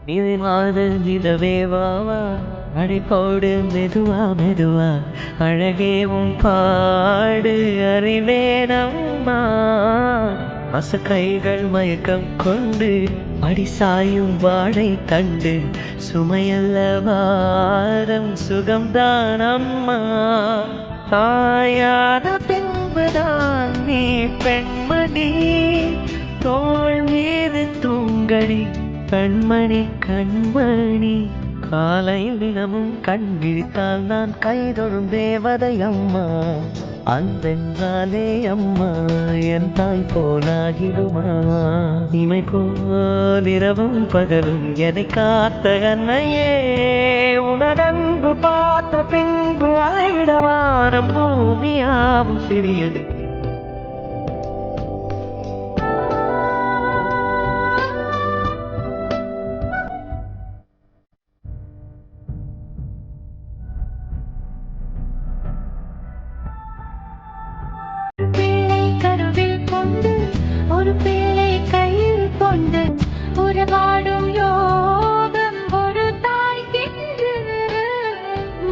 இது மாதல் நிலவேவாவா அடிப்போடு மெதுவா மெதுவா அழகே உன் பாடு அறிவேனம்மா மசக்கைகள் மயக்கம் கொண்டு அடிசாயும் வாழை தண்டு சுமையல்ல வாரம் சுகம்தான் அம்மா தாயான பின்புதான் நீ பெண்மணி தோள் மீது தூங்கடி கண்மணி கண்மணி காலை தினமும் கண் விழித்தால் நான் கைதொழும் தேவதை அம்மா அன்பென்றாலே அம்மா என் தாய் போலாகிடுமா இமை போல் இரவும் பகலும் என்னை காத்த அன்னையே உனதன்பு பார்த்த பின்பு ஆயிடவானம் பூமியாவும் சிறியது ஒரு பிள்ளை கையில் கொண்டு உறவாடும் யோகம் ஒரு தாய்க்கென்று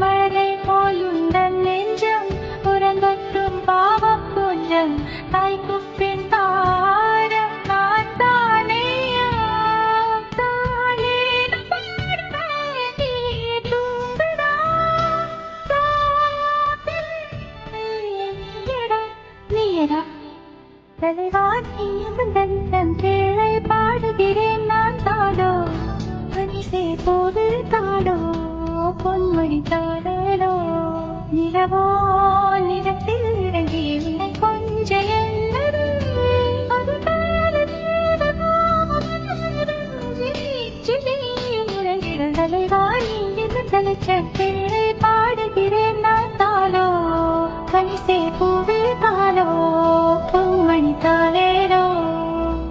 மழை போலுந்தன் நெஞ்சம் உறங்கட்டும் பாவம் கொஞ்சம் தாய்க்கு பின் தாரம் நான் தானே தலைவாட்டியை பாடுகிறேன் நான் தாடோ மனிசே போது தாடோ பொன்மணி தாடோ நிலவோ நிறத்தில் இறங்கி உன்னை கொஞ்ச தலைவாணி தலைச்ச